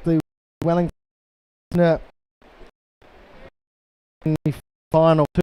the Wellington in the final 2.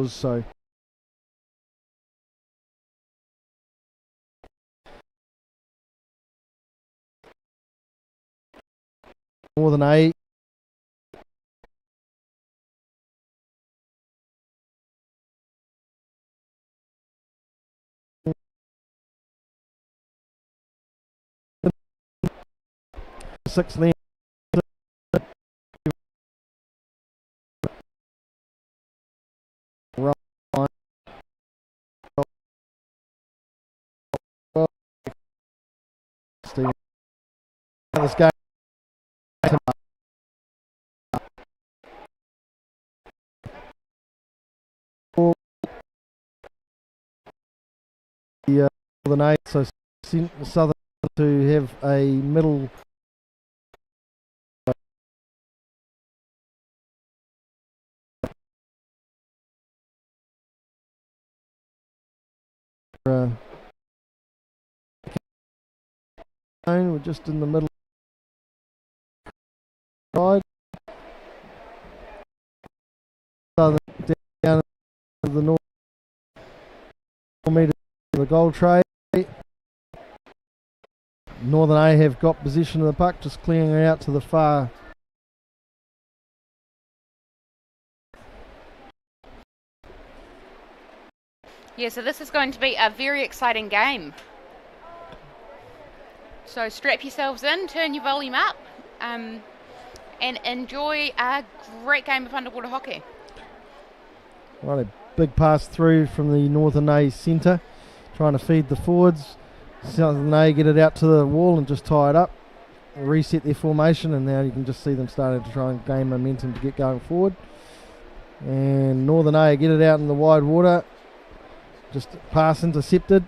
So more than 8. Six lengths. This game. The Northern 8, so Southern to have a middle. We're just in the middle side. Southern down to the north, 4 metres of the goal tray. Northern A have got possession of the puck, just clearing her out to the far. Yeah, so this is going to be a very exciting game. So strap yourselves in, turn your volume up, and enjoy a great game of underwater hockey. Right, a big pass through from the Northern A centre, trying to feed the forwards. Southern A get it out to the wall and just tie it up, reset their formation, and now you can just see them starting to try and gain momentum to get going forward. And Northern A get it out in the wide water, just pass intercepted.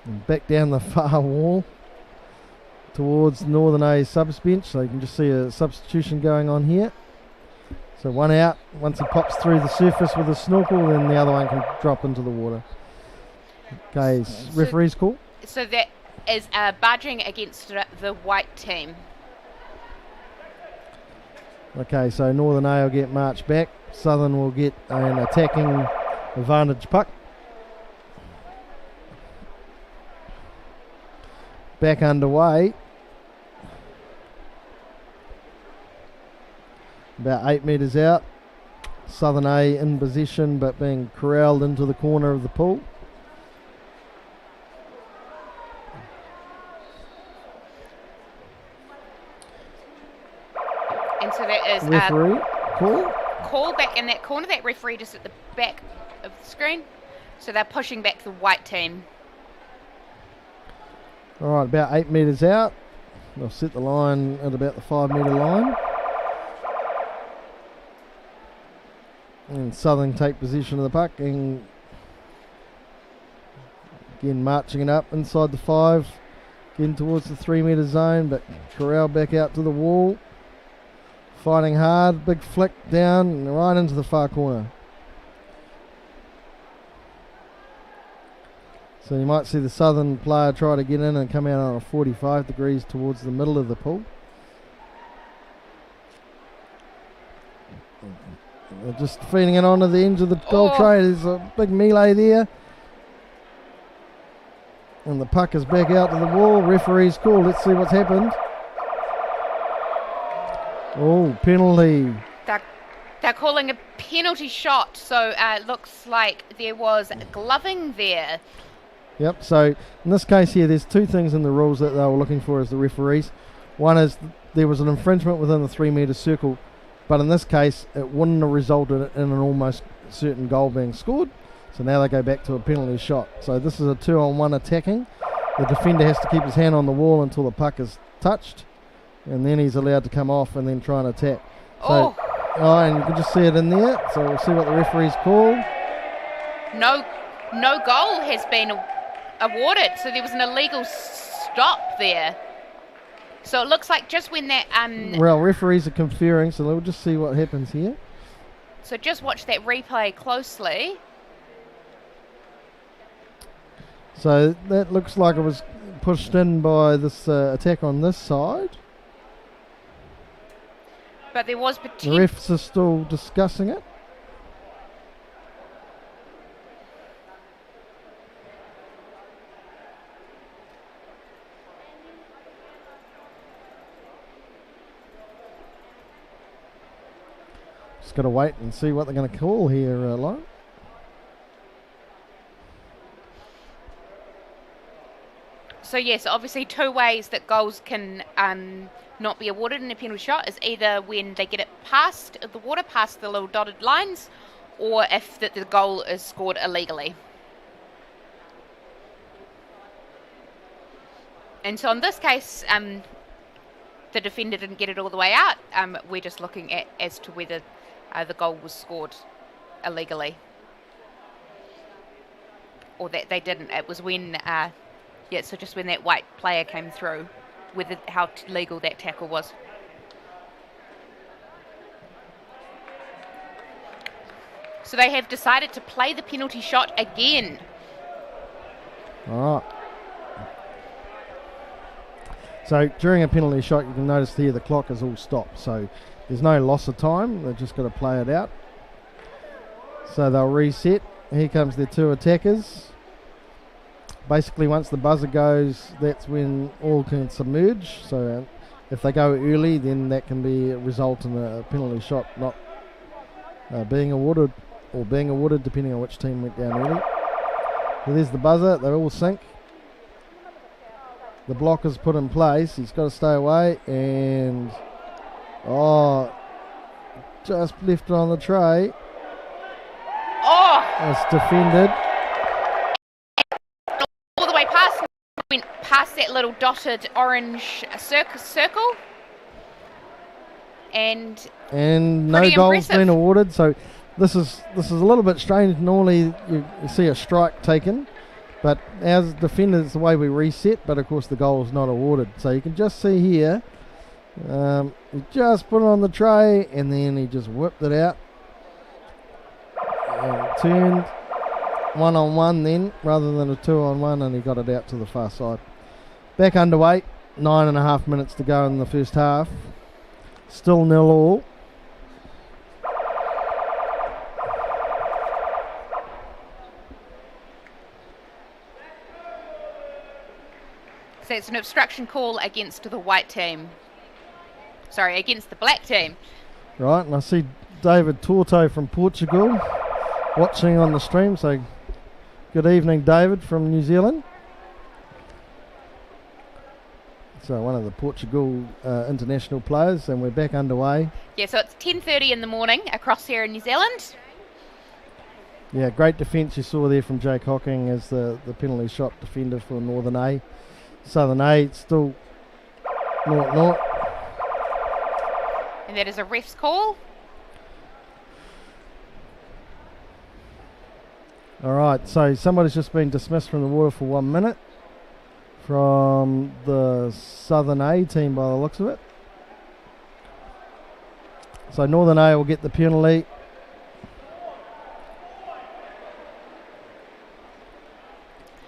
And back down the far wall towards Northern A's subs bench, so you can just see a substitution going on here. So one out, once he pops through the surface with a snorkel, then the other one can drop into the water. Okay, referee's call. So that is budging against the white team. Okay, so Northern A will get marched back, Southern will get an attacking advantage puck. Back underway. About 8 metres out. Southern A in position but being corralled into the corner of the pool. And so that is referee call back in that corner. That referee just at the back of the screen. So they're pushing back the white team. Alright, about 8 metres out. They'll set the line at about the 5 metre line. And Southern take possession of the puck and again marching it up inside the 5, getting towards the 3 metre zone, but corral back out to the wall. Fighting hard, big flick down and right into the far corner. So you might see the Southern player try to get in and come out on a 45 degrees towards the middle of the pool. They're just feeding it onto the edge of the goal tray. There's a big melee there. And the puck is back out to the wall. Referee's call. Let's see what's happened. Oh, penalty. They're calling a penalty shot. So it looks like there was gloving there. Yep, so in this case here, there's two things in the rules that they were looking for as the referees. One is there was an infringement within the 3 metre circle But in this case, it wouldn't have resulted in an almost certain goal being scored. So now they go back to a penalty shot. So this is a 2-on-1 attacking. The defender has to keep his hand on the wall until the puck is touched, and then he's allowed to come off and then try and attack. So, and you can just see it in there. So we'll see what the referee's called. No goal has been awarded. So there was an illegal stop there. So it looks like just when that... well, referees are conferring, so we'll just see what happens here. So just watch that replay closely. So that looks like it was pushed in by this attack on this side. But there was potential... The refs are still discussing it. Got to wait and see what they're going to call here, Lauren. So yes, obviously two ways that goals can not be awarded in a penalty shot is either when they get it past the water, past the little dotted lines, or if the goal is scored illegally. And so in this case, the defender didn't get it all the way out. We're just looking at as to whether the goal was scored illegally, or that they didn't. It was when, so just when that white player came through, whether how legal that tackle was. So they have decided to play the penalty shot again. All right. So during a penalty shot, you can notice here the clock is all stopped. So there's no loss of time. They've just got to play it out. So they'll reset. Here comes their two attackers. Basically, once the buzzer goes, that's when all can submerge. So if they go early, then that can be result in a penalty shot not being awarded, or being awarded depending on which team went down early. So there's the buzzer. They all sync. The block is put in place. He's got to stay away, and just left it on the tray. It's defended. All the way past, went past that little dotted orange circle. And no goal's been awarded. So this is a little bit strange. Normally you see a strike taken, but as defenders, the way we reset. But of course the goal is not awarded. So you can just see here. He just put it on the tray, and then he just whipped it out and turned 1-on-1 then rather than a 2-on-1, and he got it out to the far side. Back underway, 9.5 minutes to go in the first half. Still 0-0. So it's an obstruction call against the white team. Sorry, against the black team. Right, and I see David Torto from Portugal watching on the stream. So good evening, David from New Zealand. So one of the Portugal international players, and we're back underway. Yeah, so it's 10:30 in the morning across here in New Zealand. Yeah, great defence you saw there from Jake Hocking as the penalty shot defender for Northern A. Southern A, it's still 0-0. And that is a ref's call. All right, so somebody's just been dismissed from the water for 1 minute from the Southern A team by the looks of it. So Northern A will get the penalty.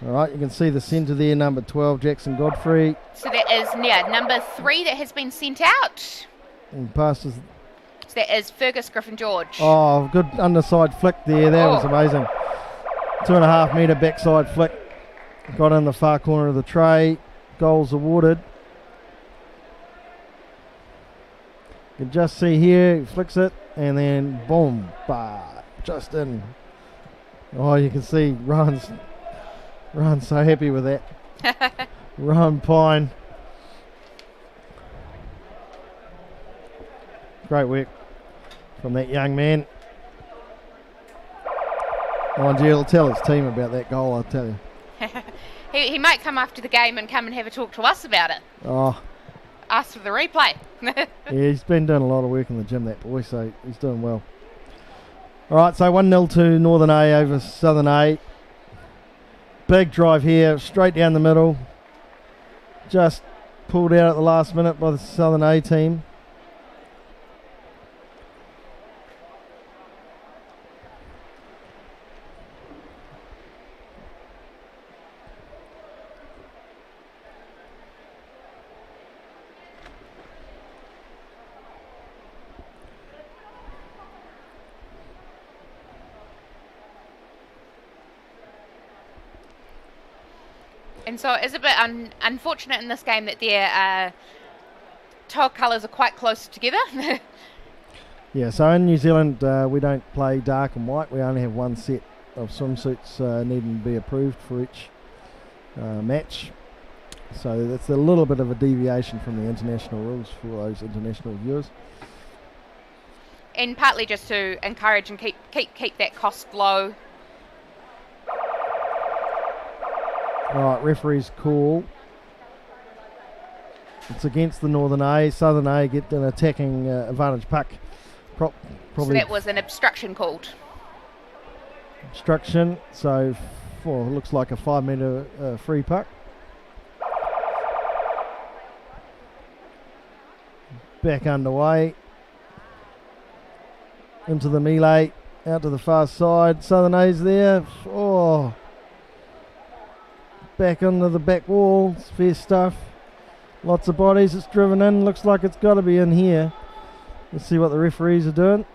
All right, you can see the centre there, number 12, Jackson Godfrey. So that is number 3 that has been sent out. And passes. So that is Fergus Griffin-George. Oh, good underside flick there. That was amazing. 2.5 metre backside flick. Got in the far corner of the tray. Goals awarded. You can just see here, he flicks it, and then boom, just in. Oh, you can see Rohan's so happy with that. Rohan Pine. Great work. from that young man. Oh, gee, he'll tell his team about that goal, I'll tell you. He might come after the game and come and have a talk to us about it. Oh. Ask for the replay. Yeah, he's been doing a lot of work in the gym, that boy, so he's doing well. All right, so 1-0 to Northern A over Southern A. Big drive here, straight down the middle. Just pulled out at the last minute by the Southern A team. And so it's a bit unfortunate in this game that their tile colours are quite close together. Yeah, so in New Zealand we don't play dark and white. We only have one set of swimsuits needing to be approved for each match. So that's a little bit of a deviation from the international rules for those international viewers. And partly just to encourage and keep that cost low. Right, referee's call. It's against the Northern A. Southern A get an attacking advantage puck. Probably so that was an obstruction called. Obstruction, so it looks like a 5 metre free puck. Back underway. Into the melee. Out to the far side. Southern A's there. Oh. Back onto the back wall. It's fair stuff. Lots of bodies. It's driven in. Looks like it's got to be in here. Let's see what the referees are doing.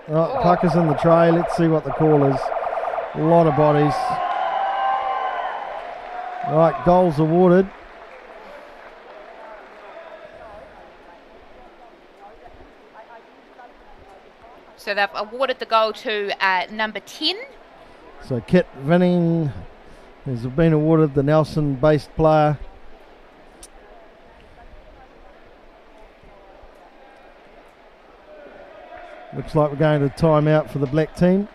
Oh, puck is in the tray. Let's see what the call is. A lot of bodies. Right, goals awarded. So they've awarded the goal to number 10. So Kit Vinning has been awarded the Nelson-based player. Looks like we're going to timeout for the black team.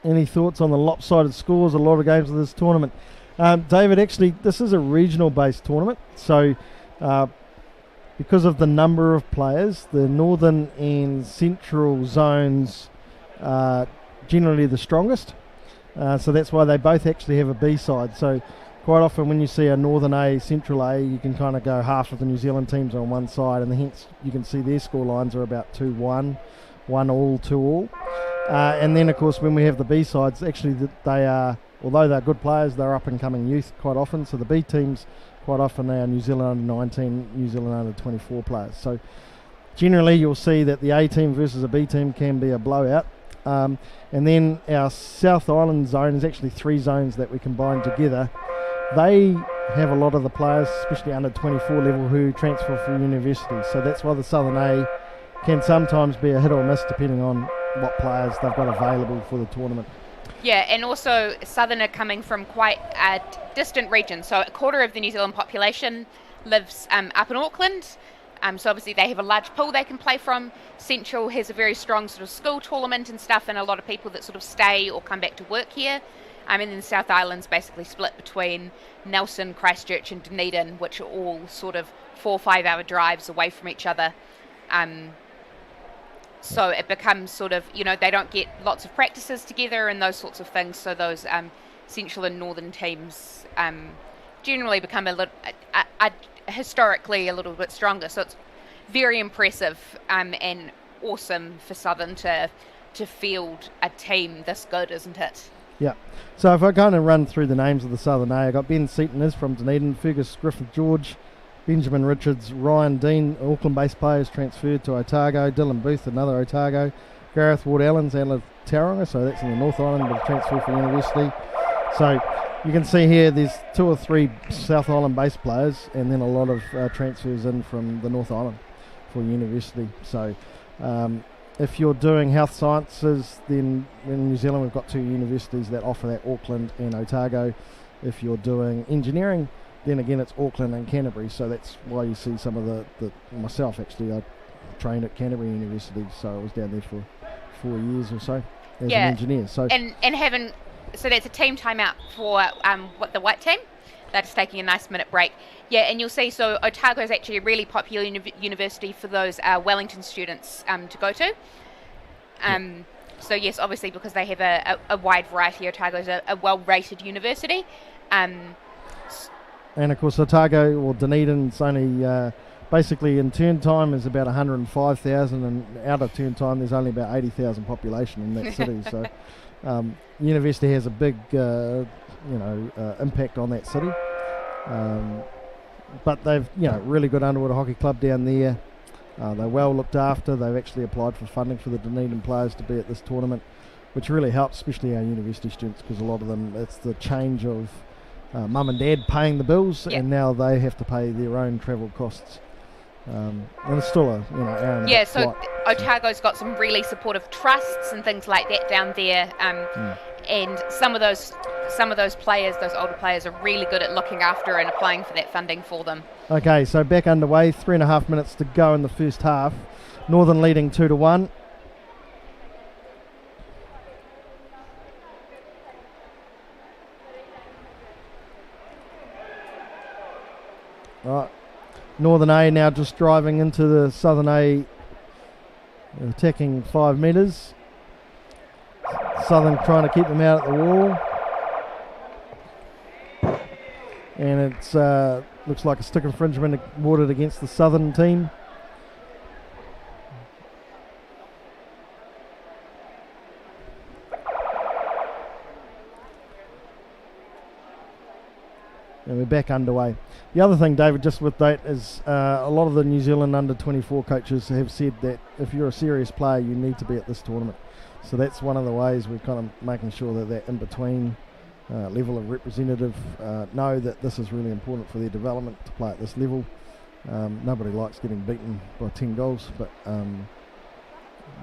Any thoughts on the lopsided scores? A lot of games of this tournament. David, actually, this is a regional-based tournament. So because of the number of players, the northern and central zones are generally the strongest. So that's why they both actually have a B side. So quite often when you see a Northern A, Central A, you can kind of go half of the New Zealand teams on one side, and hence you can see their score lines are about 2-1, 1-all, 2-all. And then, of course, when we have the B sides, actually they are, although they're good players, they're up-and-coming youth quite often. So the B teams, quite often they are New Zealand under-19, New Zealand under-24 players. So generally you'll see that the A team versus a B team can be a blowout. And then our South Island zone is actually 3 zones that we combine together. They have a lot of the players, especially under 24 level, who transfer for university. So that's why the Southern A can sometimes be a hit or miss depending on what players they've got available for the tournament. Yeah, and also Southern are coming from quite a distant region. So a quarter of the New Zealand population lives up in Auckland. So obviously they have a large pool they can play from. Central has a very strong sort of school tournament and stuff, and a lot of people that sort of stay or come back to work here. And then the South Island's basically split between Nelson, Christchurch and Dunedin, which are all sort of 4 or 5 hour drives away from each other. So it becomes sort of, they don't get lots of practices together and those sorts of things. So those Central and Northern teams generally become historically a little bit stronger. So it's very impressive and awesome for Southern to field a team this good, isn't it? Yeah. So if I kind of run through the names of the Southern A, I got Ben Seaton is from Dunedin, Fergus Griffith-George, Benjamin Richards, Ryan Dean, Auckland-based players transferred to Otago, Dylan Booth, another Otago, Gareth Ward-Allen's out of Tauranga, so that's in the North Island, but transferred for university. So you can see here there's 2 or 3 South Island-based players, and then a lot of transfers in from the North Island for university. So if you're doing health sciences, then in New Zealand we've got 2 universities that offer that, Auckland and Otago. If you're doing engineering, then again it's Auckland and Canterbury, so that's why you see some of the myself actually, I trained at Canterbury University, so I was down there for 4 years or so as an engineer. So so that's a team timeout for the white team. They're just taking a nice minute break. Yeah, and you'll see, so Otago is actually a really popular university for those Wellington students to go to. So yes, obviously because they have a wide variety, Otago is a well-rated university. And of course Otago, or Dunedin's only, basically in term time is about 105,000, and out of term time there's only about 80,000 population in that city. So university has a big impact on that city. But they've really good underwater hockey club down there. They're well looked after. They've actually applied for funding for the Dunedin players to be at this tournament, which really helps, especially our university students, because a lot of them, it's the change of mum and dad paying the bills, and now they have to pay their own travel costs. And it's still a hour and a half so flight, Otago's got some really supportive trusts and things like that down there, and some of those players, those older players, are really good at looking after and applying for that funding for them. Okay, so back underway, 3.5 minutes to go in the first half. Northern leading 2-1. Right, Northern A now just driving into the Southern A, attacking 5 metres. Southern trying to keep them out at the wall. And it's looks like a stick infringement awarded against the Southern team. And we're back underway. The other thing, David, just with that is a lot of the New Zealand under-24 coaches have said that if you're a serious player, you need to be at this tournament. So that's one of the ways we're kind of making sure that in-between level of representative know that this is really important for their development to play at this level. Nobody likes getting beaten by 10 goals, but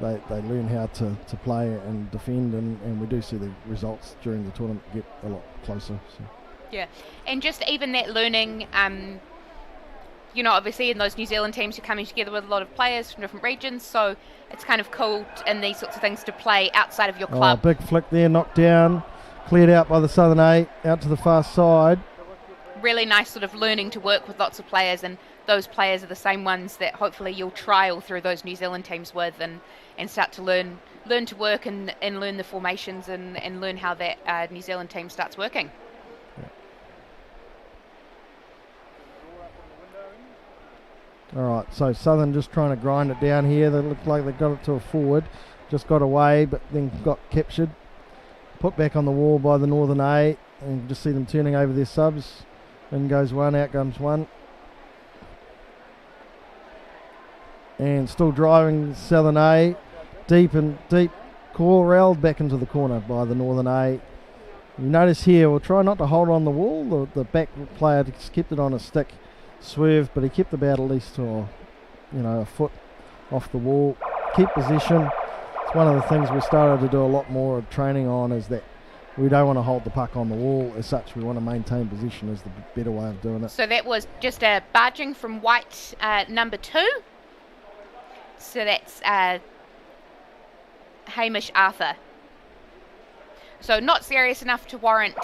they learn how to play and defend, and we do see the results during the tournament get a lot closer. So. Yeah, and just even that learning, obviously in those New Zealand teams you're coming together with a lot of players from different regions, so it's kind of cool in these sorts of things to play outside of your club. Oh, big flick there, knocked down, cleared out by the Southern 8, out to the far side. Really nice sort of learning to work with lots of players, and those players are the same ones that hopefully you'll trial through those New Zealand teams with, and start to learn to work and learn the formations and learn how that New Zealand team starts working. Alright, so Southern just trying to grind it down here. They look like they got it to a forward. Just got away, but then got captured. Put back on the wall by the Northern A. And you can just see them turning over their subs. In goes one, out comes one. And still driving Southern A. Deep call railed back into the corner by the Northern A. You notice here, we'll try not to hold on the wall. The back player just kept it on a stick. Swerve, but he kept about at least a foot off the wall. Keep possession. It's one of the things we started to do a lot more of training on, is that we don't want to hold the puck on the wall as such. We want to maintain position as the better way of doing it. So that was just a barging from white number 2. So that's Hamish Arthur. So not serious enough to warrant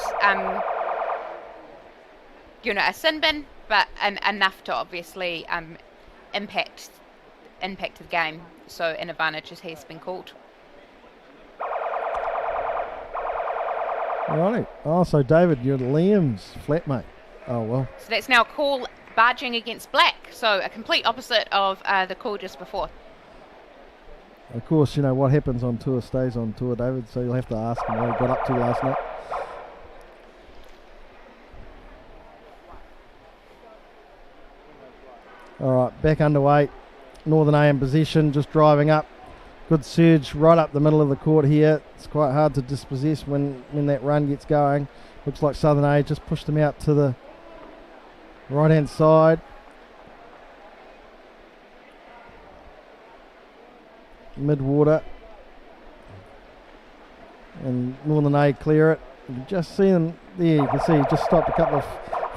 a sin bin, but enough to obviously impact the game. So an advantage has been called. Right. Oh, so David, you're Liam's flatmate. Oh, well. So that's now a call barging against black. So a complete opposite of the call just before. Of course, what happens on tour stays on tour, David, so you'll have to ask him what he got up to last night. Alright, back underway. Northern A in possession, just driving up. Good surge right up the middle of the court here. It's quite hard to dispossess when that run gets going. Looks like Southern A just pushed them out to the right hand side. Mid-water. And Northern A clear it. You can just see them there. You can see he just stopped a couple of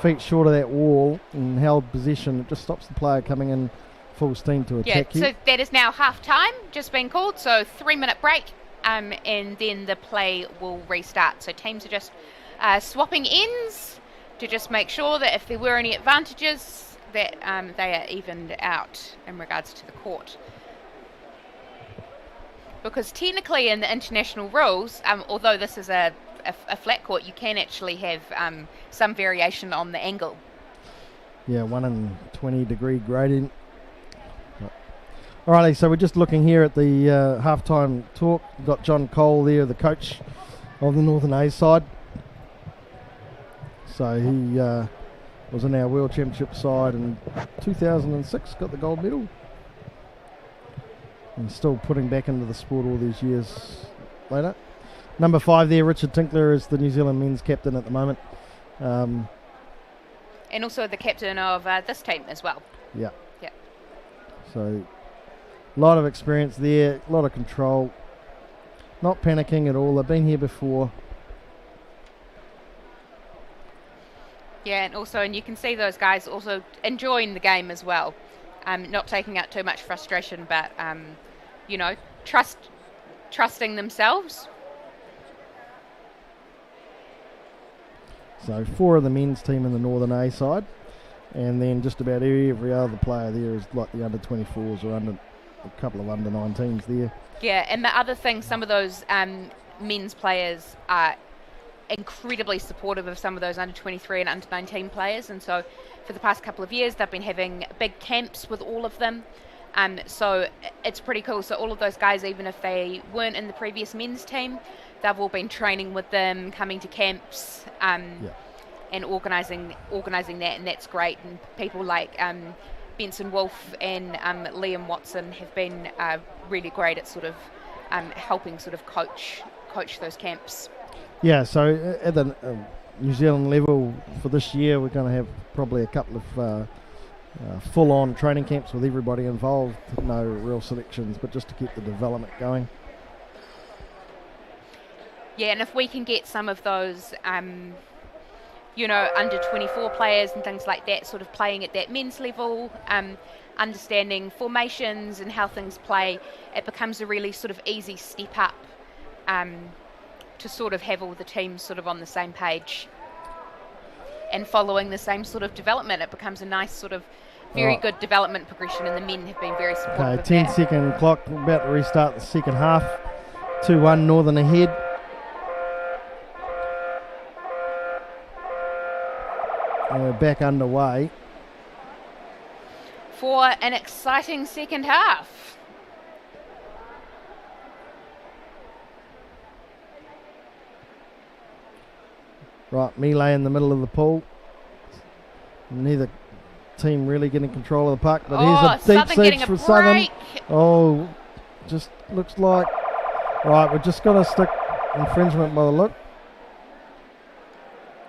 feet short of that wall and held possession, it just stops the player coming in full steam to attack you. So that is now half time, just been called, so 3-minute break, and then the play will restart. So teams are just swapping ends to just make sure that if there were any advantages, that they are evened out in regards to the court. Because technically in the international rules, although this is a flat court, you can actually have some variation on the angle. Yeah, 1 in 20 degree gradient. Alrighty, so we're just looking here at the halftime talk. We've got John Cole there, the coach of the Northern A side. So he was in our World Championship side in 2006, got the gold medal. And still putting back into the sport all these years later. Number 5 there, Richard Tinkler, is the New Zealand men's captain at the moment. And also the captain of this team as well. Yeah. Yeah. So a lot of experience there, a lot of control. Not panicking at all. They've been here before. Yeah, and you can see those guys also enjoying the game as well. Not taking out too much frustration, but, trusting themselves. So 4 of the men's team in the Northern A side, and then just about every other player there is like the under 24s or a couple of under 19s there. Yeah, and the other thing, some of those men's players are incredibly supportive of some of those under 23 and under 19 players, and so for the past couple of years they've been having big camps with all of them. So it's pretty cool. So all of those guys, even if they weren't in the previous men's team, they've all been training with them, coming to camps, and organising that, and that's great. And people like Benson Wolf and Liam Watson have been really great at sort of helping sort of coach those camps. Yeah, so at the New Zealand level for this year, we're going to have probably a couple of full-on training camps with everybody involved. No real selections, but just to keep the development going. Yeah, and if we can get some of those, under 24 players and things like that, sort of playing at that men's level, understanding formations and how things play, it becomes a really sort of easy step up to sort of have all the teams sort of on the same page and following the same sort of development. It becomes a nice sort of very good development progression, and the men have been very supportive of that. 10-second clock, about to restart the second half. 2-1 Northern ahead. And we're back underway for an exciting second half. Right, melee in the middle of the pool. Neither team really getting control of the puck, but here's a deep siege for Southern. Oh, just looks like. Right, we're just going to stick infringement by the look.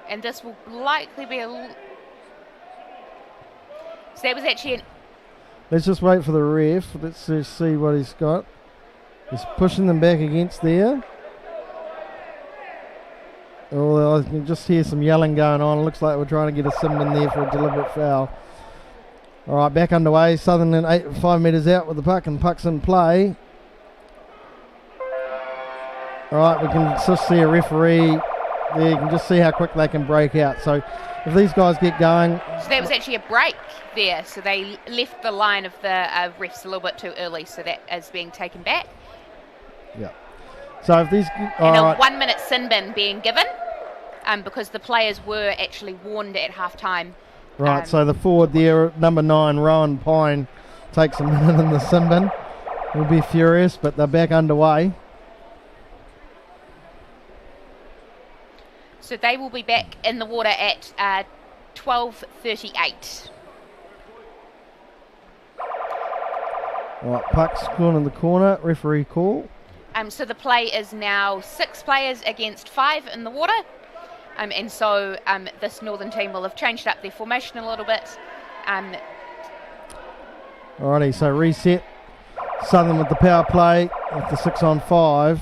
And this will likely be so that was actually Let's just wait for the ref. Let's just see what he's got. He's pushing them back against there. Oh, I can just hear some yelling going on. It looks like we're trying to get a sim in there for a deliberate foul. All right, back underway. Southern in 5 metres out with the puck, and puck's in play. All right, we can just see a referee there. You can just see how quick they can break out. So if these guys get going... So that was actually a break there. So they left the line of the refs a little bit too early, so that is being taken back. Yeah. So if these... And a 1 minute sin bin being given because the players were actually warned at half-time. Right, so the forward there, number 9, Rowan Pine, takes a minute in the sin bin. We'll be furious, but they're back underway. So they will be back in the water at 12:38. Right, puck's gone in the corner, referee call. So the play is now 6 players against 5 in the water. And so this Northern team will have changed up their formation a little bit. Alrighty, so reset. Southern with the power play with the 6-on-5.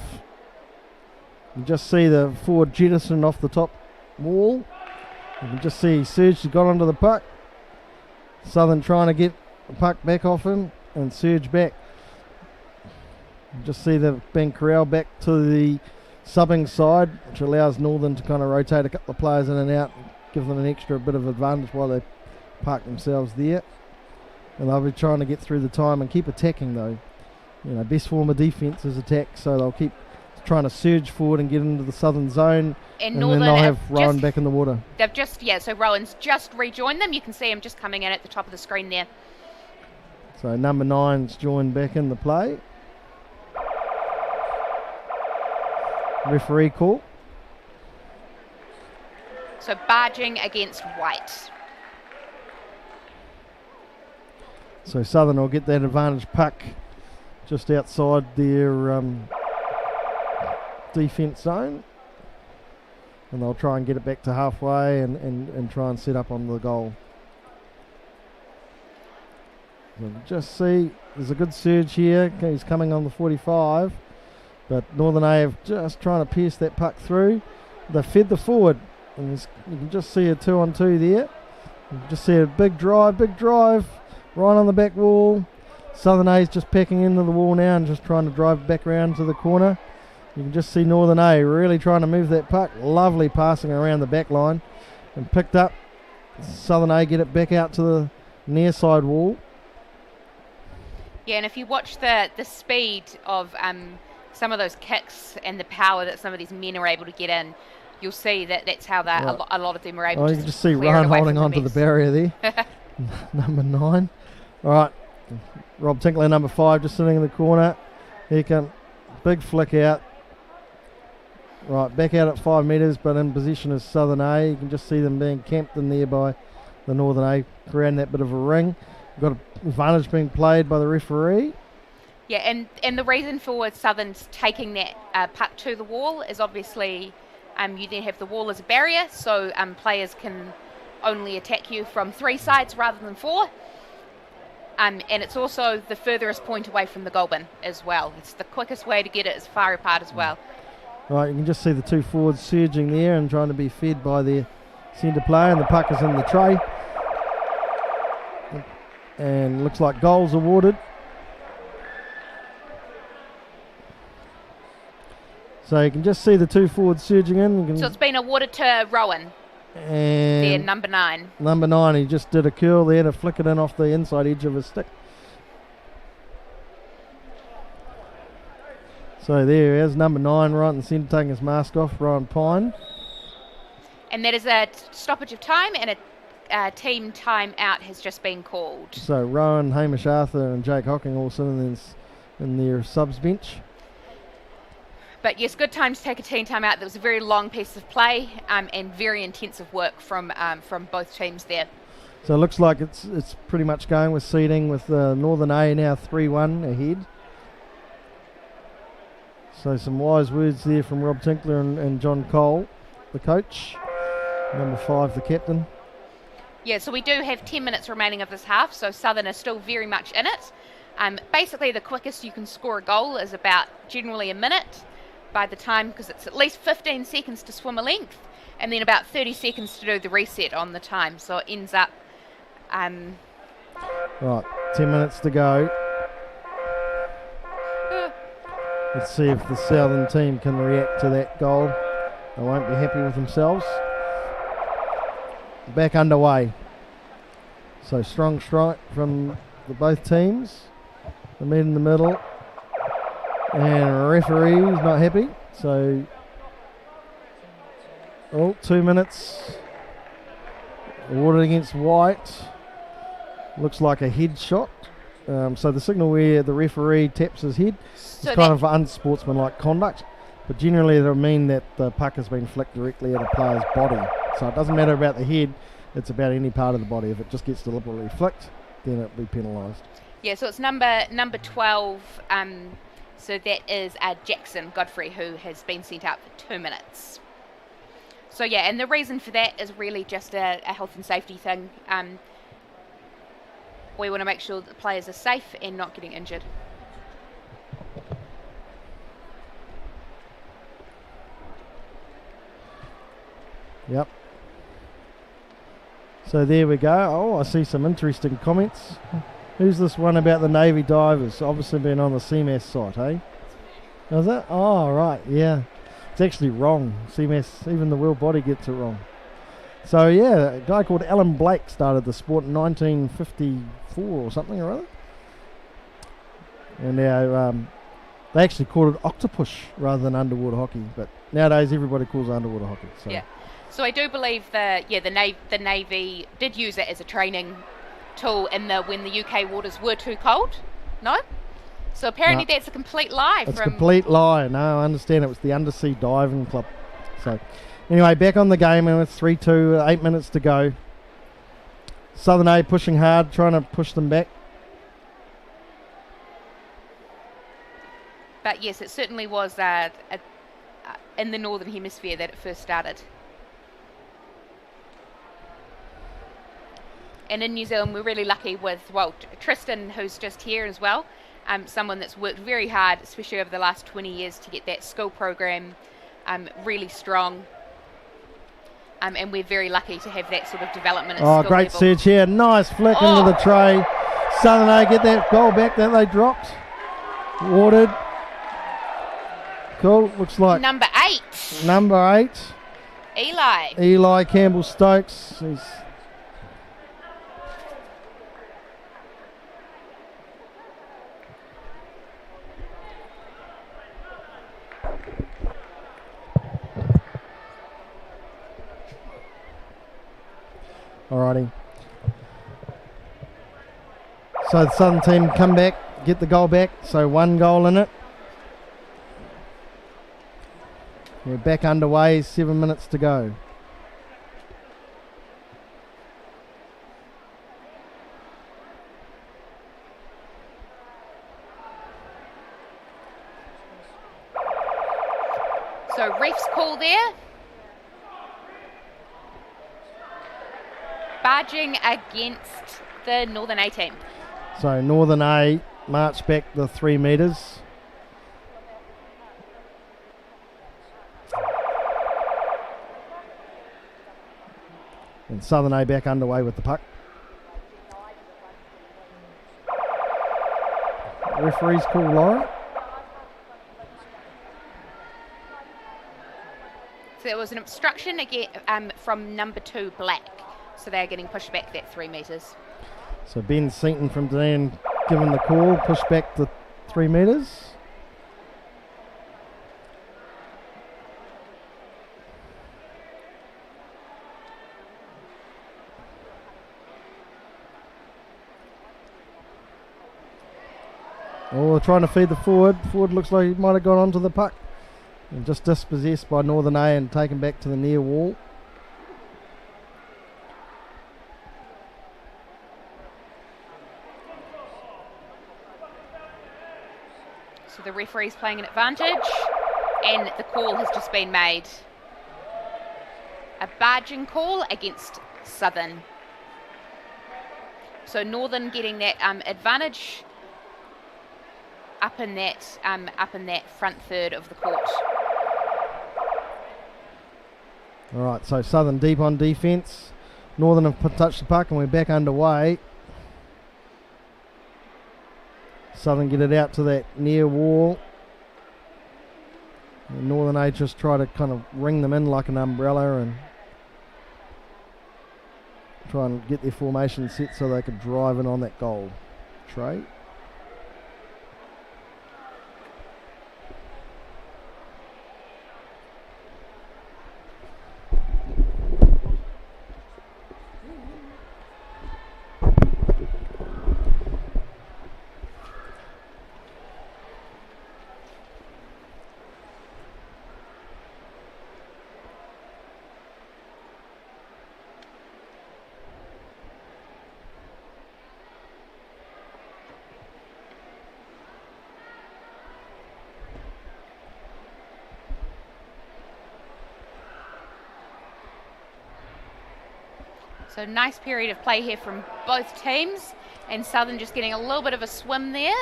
You just see the forward jettison off the top wall. You can just see Serge has got onto the puck. Southern trying to get the puck back off him and Serge back. You just see they've been corralled back to the subbing side, which allows Northern to kind of rotate a couple of players in and out, give them an extra bit of advantage while they park themselves there. And they'll be trying to get through the time and keep attacking though. You know, best form of defence is attack, so they'll keep trying to surge forward and get into the southern zone, and then they'll have Rowan back in the water. They've just, so Rowan's just rejoined them. You can see him just coming in at the top of the screen there. So number 9's joined back in the play. Referee call. So barging against White. So Southern will get that advantage puck just outside their defence zone, and they'll try and get it back to halfway and try and set up on the goal. We'll just see, there's a good surge here. He's coming on the 45, but Northern A have just trying to pierce that puck through. They fed the forward, and you can just see a 2-on-2 there. You can just see a big drive, right on the back wall. Southern A is just packing into the wall now and just trying to drive back around to the corner. You can just see Northern A really trying to move that puck. Lovely passing around the back line and picked up. Southern A get it back out to the near side wall. Yeah, and if you watch the speed of some of those kicks and the power that some of these men are able to get in, you'll see that that's how a lot of them are able to. You can just see Ryan holding onto the barrier there. Number 9. All right, Rob Tinkler, number 5, just sitting in the corner. Here come big flick out. Right, back out at 5 metres, but in position is Southern A. You can just see them being camped in there by the Northern A, creating that bit of a ring. Got an advantage being played by the referee. Yeah, and the reason for Southern's taking that puck to the wall is obviously you then have the wall as a barrier, so players can only attack you from 3 sides rather than 4. And it's also the furthest point away from the goal bin as well. It's the quickest way to get it as far apart as well. Right, you can just see the 2 forwards surging there and trying to be fed by their centre player, and the puck is in the tray. And looks like goals awarded. So you can just see the 2 forwards surging in. So it's been awarded to Rowan. And there, number 9. Number 9, he just did a curl there to flick it in off the inside edge of his stick. So there he is, number 9, right in the centre, taking his mask off, Ryan Pine. And that is a stoppage of time, and a team time out has just been called. So Rowan, Hamish Arthur and Jake Hocking all sitting in their subs bench. But yes, good time to take a team time out. There was a very long piece of play and very intensive work from both teams there. So it looks like it's pretty much going with seeding, with Northern A now 3-1 ahead. So some wise words there from Rob Tinkler and John Cole, the coach. Number 5, the captain. Yeah, so we do have 10 minutes remaining of this half, so Southern are still very much in it. Basically, the quickest you can score a goal is about generally a minute by the time, because it's at least 15 seconds to swim a length, and then about 30 seconds to do the reset on the time. So it ends up... Right, 10 minutes to go. Let's see if the Southern team can react to that goal. They won't be happy with themselves. Back underway. So strong strike from both teams. The men in the middle. And referee's not happy. So 2 minutes. Awarded against White. Looks like a head shot. So the signal where the referee taps his head is kind of unsportsmanlike conduct, but generally it'll mean that the puck has been flicked directly at a player's body. So it doesn't matter about the head, it's about any part of the body. If it just gets deliberately flicked, then it'll be penalised. Yeah, so it's number 12, so that is Jackson Godfrey, who has been sent out for 2 minutes. So yeah, and the reason for that is really just a health and safety thing. We want to make sure that the players are safe and not getting injured. Yep. So there we go. Oh, I see some interesting comments. Who's this one about the Navy divers? Obviously been on the CMAS site, eh? Is it? Oh, right, yeah. It's actually wrong. CMAS, even the World Body gets it wrong. So, yeah, a guy called Alan Blake started the sport in 1954 or something or other. And now they actually called it octopus rather than underwater hockey. But nowadays everybody calls it underwater hockey. So. Yeah. So I do believe the Navy did use it as a training tool when the UK waters were too cold. No? So apparently that's a complete lie. It's a complete lie. No, I understand it was the Undersea Diving Club. So anyway, back on the game, and it's 3-2, 8 minutes to go. Southern A pushing hard, trying to push them back. But yes, it certainly was in the Northern Hemisphere that it first started. And in New Zealand, we're really lucky with, Tristan, who's just here as well, someone that's worked very hard, especially over the last 20 years, to get that skill program really strong. And we're very lucky to have that sort of development at skill level. Great surge here. Nice flick into the tray. Southern A get that goal back that they dropped. Watered. Cool. Looks like Number 8. Eli Campbell-Stokes. He's alrighty. So the Southern team come back, get the goal back. So 1 goal in it. We're back underway, 7 minutes to go. So ref's call there. Barging against the Northern A team. So Northern A march back the 3 metres. And Southern A back underway with the puck. Referee's call, Laura. So there was an obstruction again from number 2, Black. So they're getting pushed back that 3 metres. So Ben Seaton from Dunedin given the call, push back the 3 metres. Oh, they're trying to feed the forward. Forward looks like he might have gone onto the puck. And just dispossessed by Northern A and taken back to the near wall. So the referee's playing an advantage, and the call has just been made. A barging call against Southern. So Northern getting that advantage up in that front third of the court. All right, so Southern deep on defence. Northern have touched the puck and we're back underway. Southern get it out to that near wall. And Northern A just try to kind of ring them in like an umbrella and try and get their formation set so they can drive in on that goal tray. So nice period of play here from both teams, and Southern just getting a little bit of a swim there.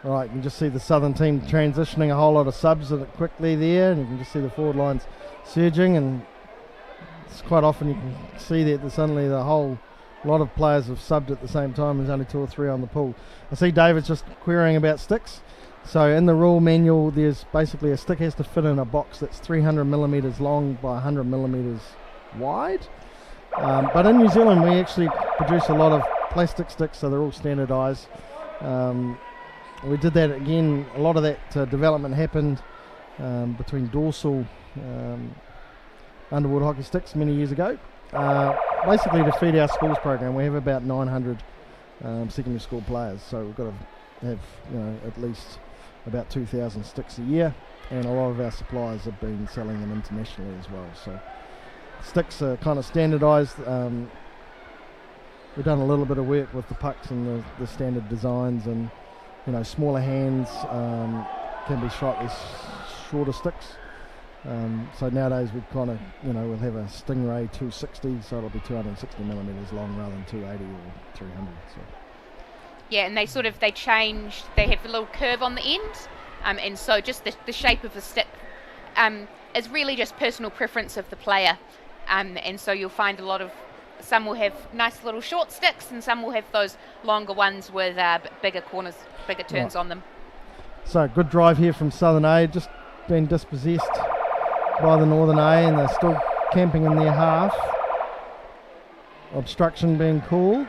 Right, you can just see the Southern team transitioning a whole lot of subs quickly there, and you can just see the forward lines surging, and it's quite often you can see that suddenly the whole lot of players have subbed at the same time. There's only 2 or 3 on the pool. I see David's just querying about sticks. So in the rule manual, there's basically a stick has to fit in a box that's 300 millimetres long by 100 millimetres wide. But in New Zealand, we actually produce a lot of plastic sticks, so they're all standardised. We did that again. A lot of that development happened between dorsal underwater hockey sticks many years ago. Basically to feed our schools program. We have about 900 secondary school players, so we've got to have at least about 2,000 sticks a year, and a lot of our suppliers have been selling them internationally as well. So sticks are kind of standardised. We've done a little bit of work with the pucks and the standard designs, and smaller hands can be slightly shorter sticks. So nowadays we kind of, we'll have a Stingray 260, so it'll be 260 millimetres long rather than 280 or 300. So. Yeah, and they change. They have a little curve on the end, and so just the shape of the stick is really just personal preference of the player, and so you'll find a lot of. Some will have nice little short sticks, and some will have those longer ones with bigger corners, bigger turns on them. So good drive here from Southern A, just been dispossessed by the Northern A, and they're still camping in their half. Obstruction being called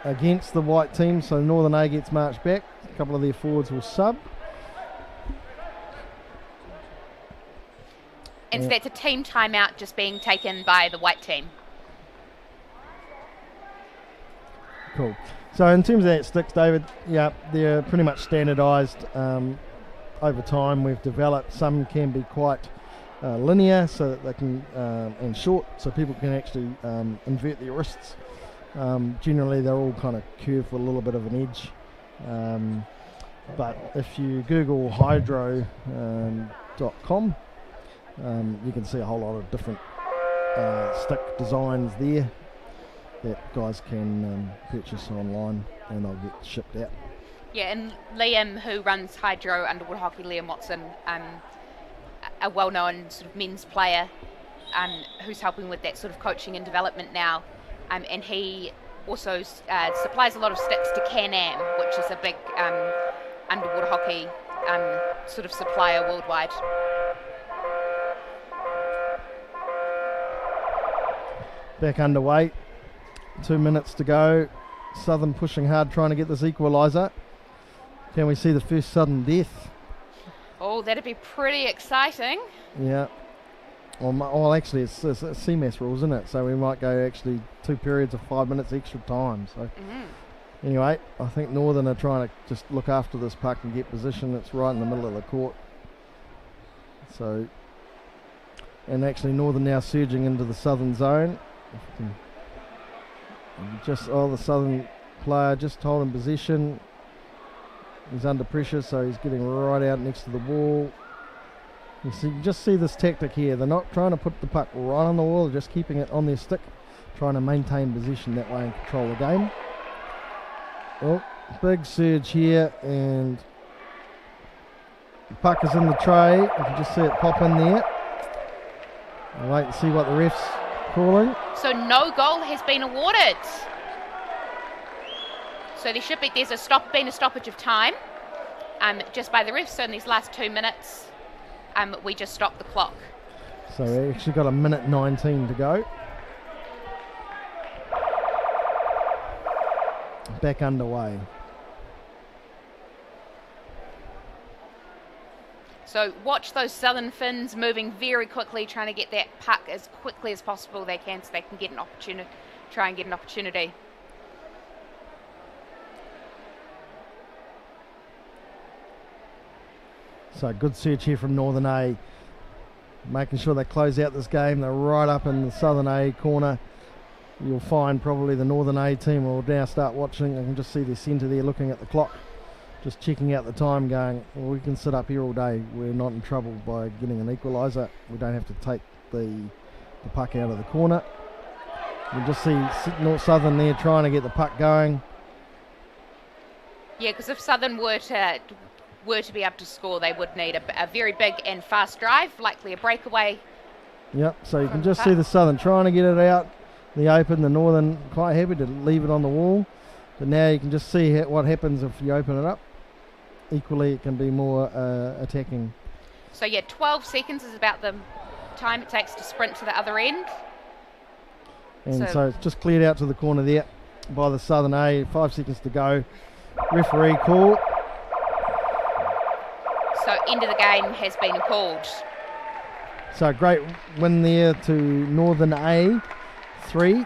against the white team, so Northern A gets marched back. A couple of their forwards will sub. And so that's a team timeout just being taken by the white team. Cool. So in terms of that sticks, David, they're pretty much standardised. Over time we've developed, some can be quite linear so that they can, and short, so people can actually invert their wrists. Generally they're all kind of curved with a little bit of an edge. But if you Google hydro.com, you can see a whole lot of different stick designs there that guys can purchase online, and they'll get shipped out. Yeah, and Liam, who runs Hydro Underwater Hockey, Liam Watson, a well-known sort of men's player who's helping with that sort of coaching and development now, and he also supplies a lot of sticks to Can-Am, which is a big underwater hockey sort of supplier worldwide. Back underway, 2 minutes to go. Southern pushing hard, trying to get this equaliser. Can we see the first sudden death? Oh, that'd be pretty exciting. Yeah. Well, actually, it's CMAS rules, isn't it? So we might go actually 2 periods of 5 minutes extra time. So anyway, I think Northern are trying to just look after this puck and get position. It's right in the middle of the court. So, and actually Northern now surging into the Southern zone. The Southern player just holding possession. He's under pressure, so he's getting right out next to the wall. You just see this tactic here. They're not trying to put the puck right on the wall, they're just keeping it on their stick, trying to maintain position that way and control the game. Oh, big surge here, and the puck is in the tray. You can just see it pop in there. I'll wait and see what the ref's calling. So no goal has been awarded. So there's been a stoppage of time just by the refs. So in these last 2 minutes, we just stopped the clock. So we actually got 1:19 to go. Back underway. So watch those Southern Finns moving very quickly, trying to get that puck as quickly as possible they can, so they can get an opportunity. Try and get an opportunity. So good search here from Northern A, making sure they close out this game. They're right up in the Southern A corner. You'll find probably the Northern A team will now start watching. I can just see their centre there looking at the clock, just checking out the time, going, well, we can sit up here all day. We're not in trouble by getting an equaliser. We don't have to take the puck out of the corner. You just see North Southern there trying to get the puck going. Yeah, because if Southern were to be able to score, they would need a very big and fast drive, likely a breakaway, Yep, so you can just see the Southern trying to get it out the open, the Northern quite happy to leave it on the wall. But now you can just see what happens if you open it up. Equally, it can be more attacking. So yeah, 12 seconds is about the time it takes to sprint to the other end. And so it's just cleared out to the corner there by the Southern A. 5 seconds to go. Referee call. So end of the game has been called. So great win there to Northern A 3,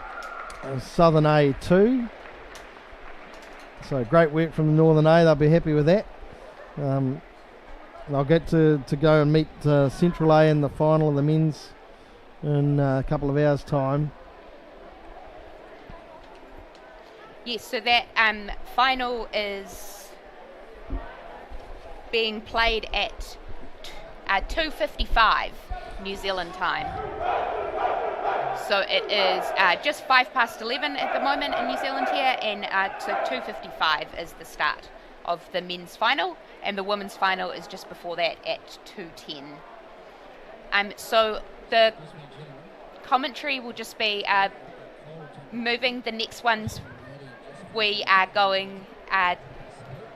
Southern A 2. So great work from the Northern A. They'll be happy with that. They'll get to go and meet Central A in the final of the men's in a couple of hours' time. Yes, so that final is being played at 2:55 New Zealand time. So it is just 11 at the moment in New Zealand here, and so 2:55 is the start of the men's final, and the women's final is just before that at 2:10. So the commentary will just be moving. The next ones we are going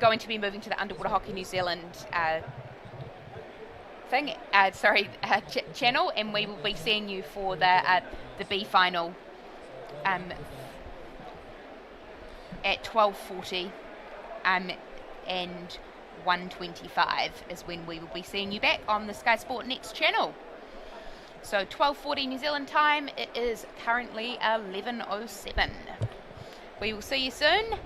to be moving to the Underwater Hockey New Zealand channel, and we will be seeing you for the B final at 12:40 and 1:25 is when we will be seeing you back on the skysportnext channel. So 12:40 New Zealand time. It is currently 11:07. We will see you soon.